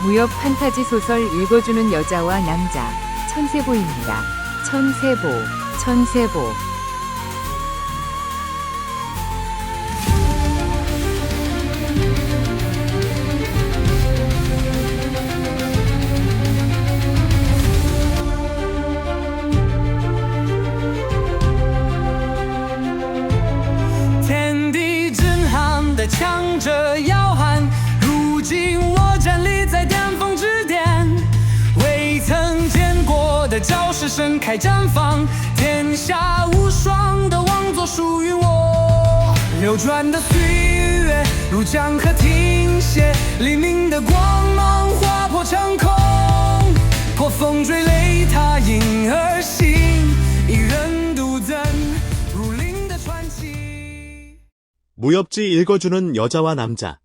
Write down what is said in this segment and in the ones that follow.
무협 판타지 소설 읽어주는 여자와 남자, 천세보입니다. 천세보, 천세보.天地震撼的强者摇撼，如今我站立在巅峰之巅，未曾见过的招式盛开绽放，天下无双的王座属于我。流转的岁月如江河停歇，黎明的光芒划破长空，破风追擂踏影而行，一人独尊如林的传奇。 무협지 읽어주는 여자와 남자.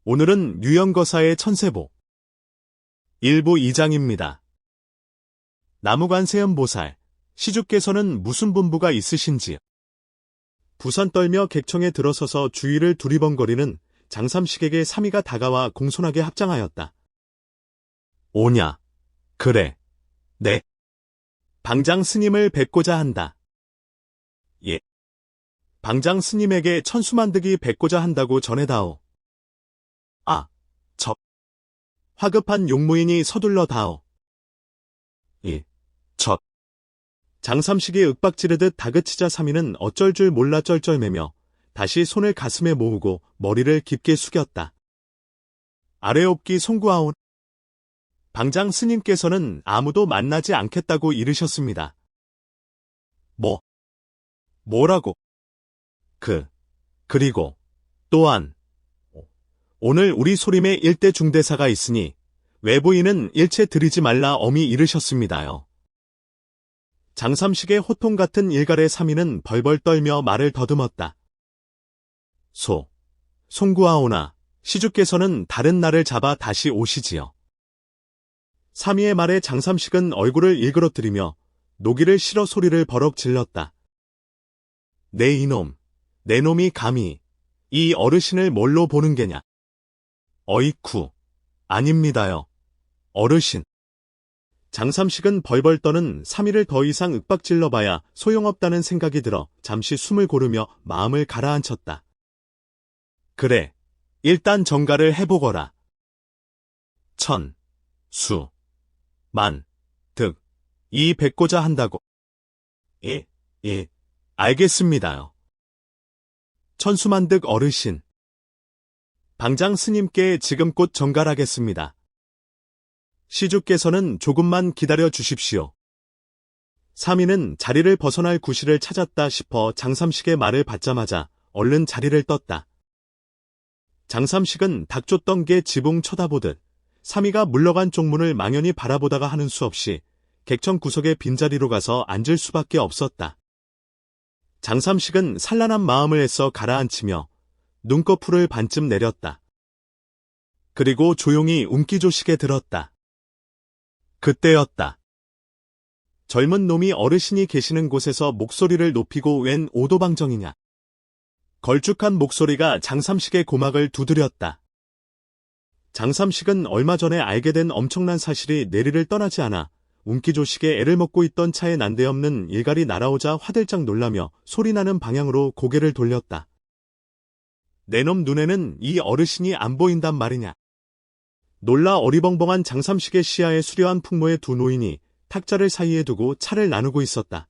오늘은 유영거사의 천세보. 일부 2장입니다. 나무관세음보살, 시주께서는 무슨 분부가 있으신지. 부산 떨며 객청에 들어서서 주위를 두리번거리는 장삼식에게 삼이가 다가와 공손하게 합장하였다. 오냐? 그래. 네. 방장 스님을 뵙고자 한다. 예. 방장 스님에게 천수만득이 뵙고자 한다고 전해다오. 아, 화급한 용무인이 서둘러 다오. 예, 장삼식이 윽박지르듯 다그치자 삼이는 어쩔 줄 몰라 쩔쩔매며 다시 손을 가슴에 모으고 머리를 깊게 숙였다. 아래옵기 송구하온. 방장 스님께서는 아무도 만나지 않겠다고 이르셨습니다. 뭐라고? 그리고 또한 오늘 우리 소림에 일대 중대사가 있으니 외부인은 일체 들이지 말라 엄히 이르셨습니다요. 장삼식의 호통 같은 일갈의 삼이는 벌벌 떨며 말을 더듬었다. 송구하오나 시주께서는 다른 날을 잡아 다시 오시지요. 삼이의 말에 장삼식은 얼굴을 일그러뜨리며 노기를 실어 소리를 버럭 질렀다. 내 이놈, 내 놈이 감히 이 어르신을 뭘로 보는 게냐? 어이쿠, 아닙니다요. 어르신. 장삼식은 벌벌 떠는 삼이를 더 이상 윽박질러봐야 소용없다는 생각이 들어 잠시 숨을 고르며 마음을 가라앉혔다. 그래, 일단 정가를 해보거라. 천, 수, 만, 득, 이 뵙고자 한다고. 예, 알겠습니다요. 천수만득 어르신. 방장 스님께 지금 곧 정갈하겠습니다. 시주께서는 조금만 기다려 주십시오. 삼이는 자리를 벗어날 구실을 찾았다 싶어 장삼식의 말을 받자마자 얼른 자리를 떴다. 장삼식은 닥쳤던 게 지붕 쳐다보듯 삼이가 물러간 쪽문을 망연히 바라보다가 하는 수 없이 객청 구석의 빈자리로 가서 앉을 수밖에 없었다. 장삼식은 산란한 마음을 애써 가라앉히며 눈꺼풀을 반쯤 내렸다. 그리고 조용히 움기조식에 들었다. 그때였다. 젊은 놈이 어르신이 계시는 곳에서 목소리를 높이고 웬 오도방정이냐. 걸쭉한 목소리가 장삼식의 고막을 두드렸다. 장삼식은 얼마 전에 알게 된 엄청난 사실이 내리를 떠나지 않아 움기조식에 애를 먹고 있던 차에 난데없는 일갈이 날아오자 화들짝 놀라며 소리나는 방향으로 고개를 돌렸다. 내놈 눈에는 이 어르신이 안 보인단 말이냐. 놀라 어리벙벙한 장삼식의 시야에 수려한 풍모의 두 노인이 탁자를 사이에 두고 차를 나누고 있었다.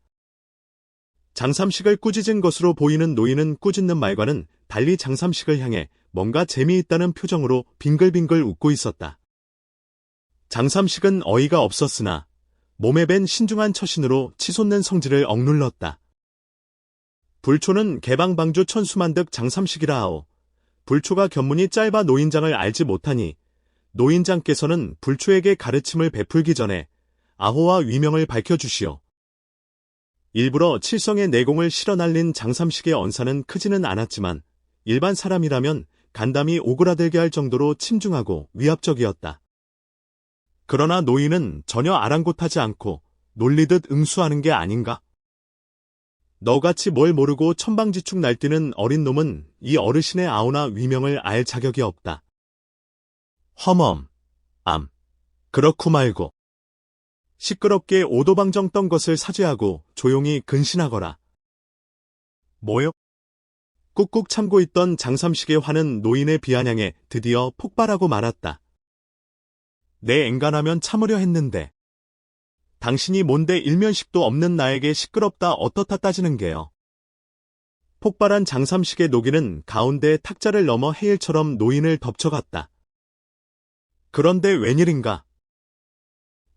장삼식을 꾸짖은 것으로 보이는 노인은 꾸짖는 말과는 달리 장삼식을 향해 뭔가 재미있다는 표정으로 빙글빙글 웃고 있었다. 장삼식은 어이가 없었으나 몸에 밴 신중한 처신으로 치솟는 성질을 억눌렀다. 불초는 개방방주 천수만득 장삼식이라 하오. 불초가 견문이 짧아 노인장을 알지 못하니 노인장께서는 불초에게 가르침을 베풀기 전에 아호와 위명을 밝혀주시오. 일부러 칠성의 내공을 실어 날린 장삼식의 언사는 크지는 않았지만 일반 사람이라면 간담이 오그라들게 할 정도로 침중하고 위압적이었다. 그러나 노인은 전혀 아랑곳하지 않고 놀리듯 응수하는 게 아닌가? 너같이 뭘 모르고 천방지축 날뛰는 어린 놈은 이 어르신의 아우나 위명을 알 자격이 없다. 허멈, 암, 그렇고 말고. 시끄럽게 오도방정 떤 것을 사죄하고 조용히 근신하거라. 뭐요? 꾹꾹 참고 있던 장삼식의 화는 노인의 비아냥에 드디어 폭발하고 말았다. 내 앵간하면 참으려 했는데. 당신이 뭔데 일면식도 없는 나에게 시끄럽다 어떻다 따지는 게요. 폭발한 장삼식의 노기는 가운데 탁자를 넘어 해일처럼 노인을 덮쳐갔다. 그런데 웬일인가?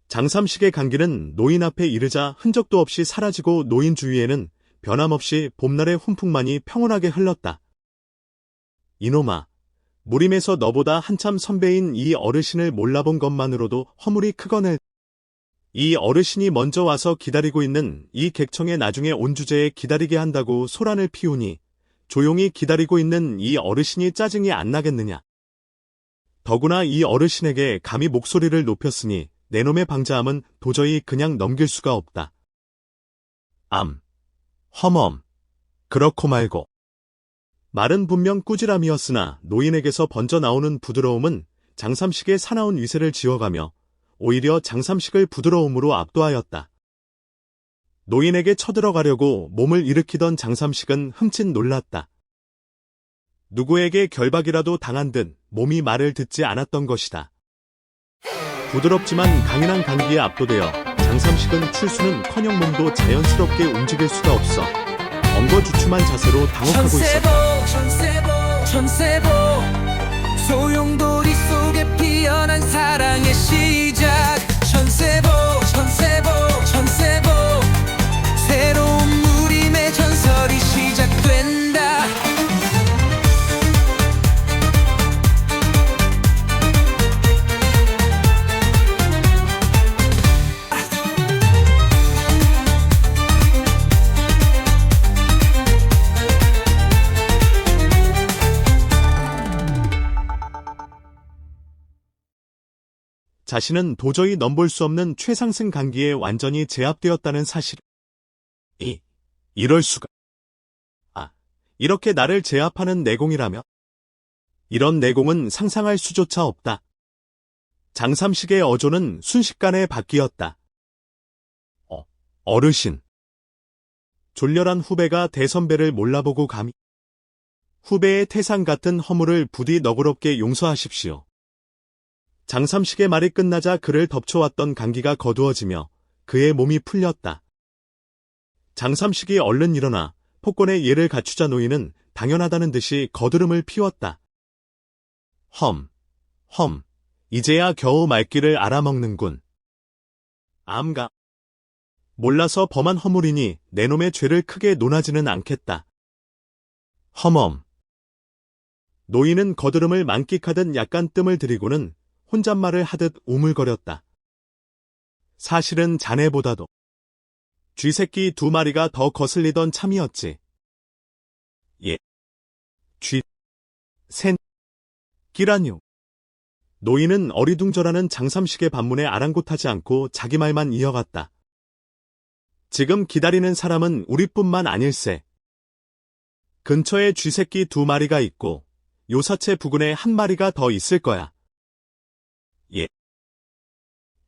장삼식의 간기는 노인 앞에 이르자 흔적도 없이 사라지고 노인 주위에는 변함없이 봄날의 훈풍만이 평온하게 흘렀다. 이놈아, 무림에서 너보다 한참 선배인 이 어르신을 몰라본 것만으로도 허물이 크거늘. 이 어르신이 먼저 와서 기다리고 있는 이 객청에 나중에 온 주제에 기다리게 한다고 소란을 피우니 조용히 기다리고 있는 이 어르신이 짜증이 안 나겠느냐. 더구나 이 어르신에게 감히 목소리를 높였으니 내놈의 방자함은 도저히 그냥 넘길 수가 없다. 암, 허멈, 그렇고 말고. 말은 분명 꾸지람이었으나 노인에게서 번져 나오는 부드러움은 장삼식의 사나운 위세를 지어가며 오히려 장삼식을 부드러움으로 압도하였다. 노인에게 쳐들어가려고 몸을 일으키던 장삼식은 흠칫 놀랐다. 누구에게 결박이라도 당한 듯 몸이 말을 듣지 않았던 것이다. 부드럽지만 강인한 간기에 압도되어 장삼식은 출수는커녕 몸도 자연스럽게 움직일 수가 없어 엉거주춤한 자세로 당혹하고 있었다. 천세보 소용돌이 속에 피어난 사랑의 시작. 천세보 새로운 무림의 전설이 시작된다. 자신은 도저히 넘볼 수 없는 최상승 간기에 완전히 제압되었다는 사실. 이럴 수가. 이렇게 나를 제압하는 내공이라며? 이런 내공은 상상할 수조차 없다. 장삼식의 어조는 순식간에 바뀌었다. 어르신. 졸렬한 후배가 대선배를 몰라보고 감히. 후배의 태산 같은 허물을 부디 너그럽게 용서하십시오. 장삼식의 말이 끝나자 그를 덮쳐왔던 간기가 거두어지며 그의 몸이 풀렸다. 장삼식이 얼른 일어나 폭권의 예를 갖추자 노인은 당연하다는 듯이 거드름을 피웠다. 이제야 겨우 말귀를 알아먹는군. 암가. 몰라서 범한 허물이니 내놈의 죄를 크게 논하지는 않겠다. 허멈. 노인은 거드름을 만끽하듯 약간 뜸을 들이고는 혼잣말을 하듯 우물거렸다. 사실은 자네보다도 쥐새끼 2마리가 더 거슬리던 참이었지. 끼라뇨. 노인은 어리둥절하는 장삼식의 반문에 아랑곳하지 않고 자기 말만 이어갔다. 지금 기다리는 사람은 우리뿐만 아닐세. 근처에 쥐새끼 2마리가 있고 요사체 부근에 1마리가 더 있을 거야.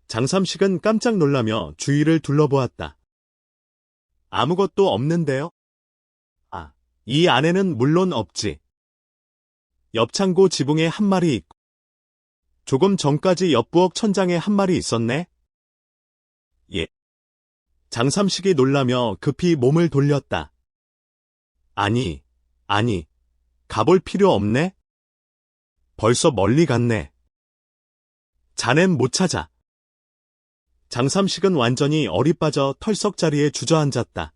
장삼식은 깜짝 놀라며 주위를 둘러보았다. 아무것도 없는데요? 이 안에는 물론 없지. 옆창고 지붕에 1마리 있고, 조금 전까지 옆부엌 천장에 1마리 있었네? 장삼식이 놀라며 급히 몸을 돌렸다. 아니, 가볼 필요 없네? 벌써 멀리 갔네. 자넨 못 찾아. 장삼식은 완전히 얼이 빠져 털썩 자리에 주저앉았다.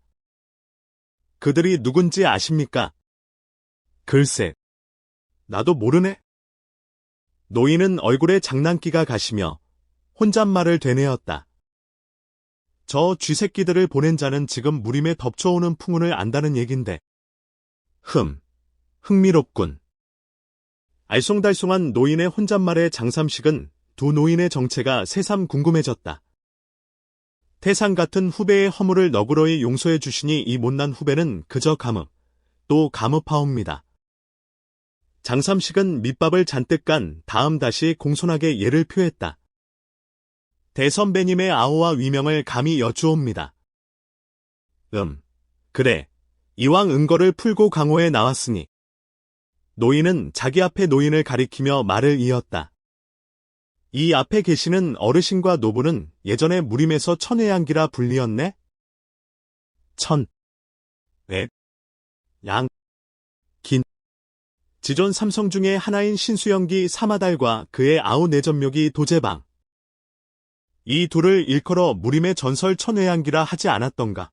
그들이 누군지 아십니까? 글쎄, 나도 모르네. 노인은 얼굴에 장난기가 가시며 혼잣말을 되뇌었다. 저 쥐새끼들을 보낸 자는 지금 무림에 덮쳐오는 풍운을 안다는 얘긴데. 흥미롭군. 알쏭달쏭한 노인의 혼잣말에 장삼식은 두 노인의 정체가 새삼 궁금해졌다. 태산 같은 후배의 허물을 너그러이 용서해 주시니 이 못난 후배는 그저 감읍, 또 감읍하옵니다. 장삼식은 밑밥을 잔뜩 간 다음 다시 공손하게 예를 표했다. 대선배님의 아호와 위명을 감히 여쭈옵니다. 그래. 이왕 은거를 풀고 강호에 나왔으니. 노인은 자기 앞에 노인을 가리키며 말을 이었다. 이 앞에 계시는 어르신과 노부는 예전에 무림에서 천외양기라 불리었네? 양, 긴. 지존 삼성 중에 하나인 신수영기 사마달과 그의 아우 내전묘기 도제방. 이 둘을 일컬어 무림의 전설 천외양기라 하지 않았던가.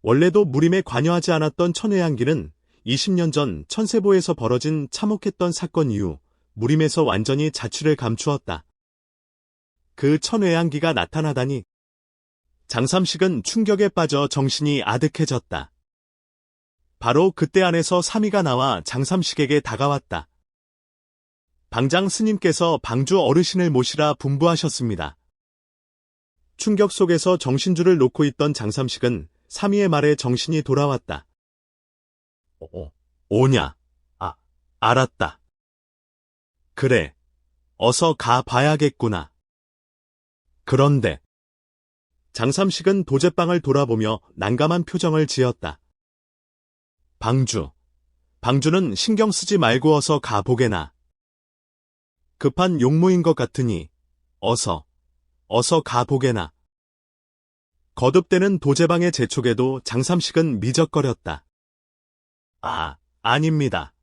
원래도 무림에 관여하지 않았던 천외양기는 20년 전 천세보에서 벌어진 참혹했던 사건 이후 무림에서 완전히 자취를 감추었다. 그 천외양기가 나타나다니 장삼식은 충격에 빠져 정신이 아득해졌다. 바로 그때 안에서 사미가 나와 장삼식에게 다가왔다. 방장 스님께서 방주 어르신을 모시라 분부하셨습니다. 충격 속에서 정신줄을 놓고 있던 장삼식은 사미의 말에 정신이 돌아왔다. 오냐? 알았다. 그래, 어서 가 봐야겠구나. 그런데 장삼식은 도제방을 돌아보며 난감한 표정을 지었다. 방주는 신경 쓰지 말고 어서 가보게나. 급한 용무인 것 같으니 어서 가보게나. 거듭대는 도제방의 재촉에도 장삼식은 미적거렸다. 아닙니다.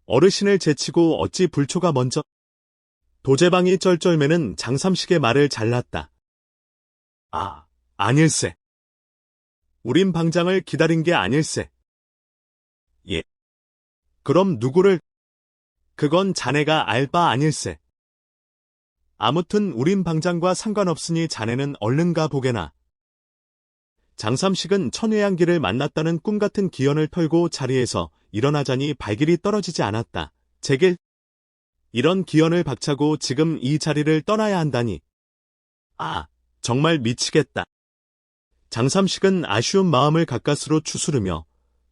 어르신을 제치고 어찌 불초가 먼저. 도제방이 쩔쩔매는 장삼식의 말을 잘랐다. 아닐세. 우린 방장을 기다린 게 아닐세. 예. 그럼 누구를? 그건 자네가 알 바 아닐세. 아무튼 우린 방장과 상관없으니 자네는 얼른 가보게나. 장삼식은 천외양기를 만났다는 꿈같은 기연을 털고 자리에서 일어나자니 발길이 떨어지지 않았다. 제길? 이런 기연을 박차고 지금 이 자리를 떠나야 한다니. 정말 미치겠다. 장삼식은 아쉬운 마음을 가까스로 추스르며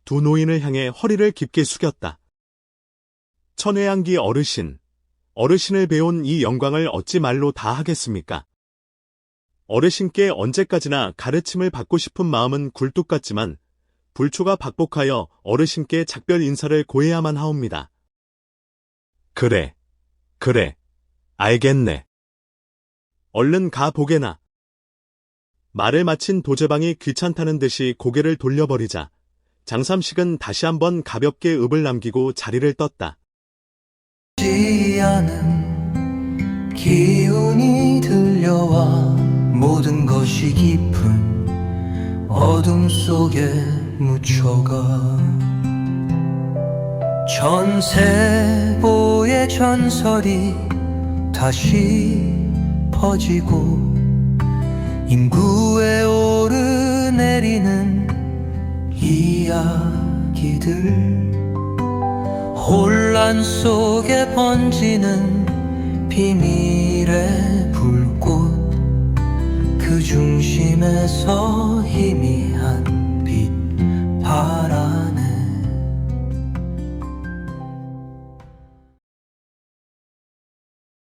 두 노인을 향해 허리를 깊게 숙였다. 천외양기 어르신을 배운 이 영광을 어찌 말로 다 하겠습니까? 어르신께 언제까지나 가르침을 받고 싶은 마음은 굴뚝 같지만 불초가 박복하여 어르신께 작별 인사를 고해야만 하옵니다. 그래, 알겠네. 얼른 가보게나. 말을 마친 도제방이 귀찮다는 듯이 고개를 돌려버리자 장삼식은 다시 한번 가볍게 읍을 남기고 자리를 떴다. 않은 기운이 들려와 모든 것이 깊은 어둠 속에 묻혀가 천세보의 전설이 다시 퍼지고 인구에 오르내리는 이야기들 혼란 속에 번지는 비밀의 불꽃 그 중심에서 희미한 빛 바람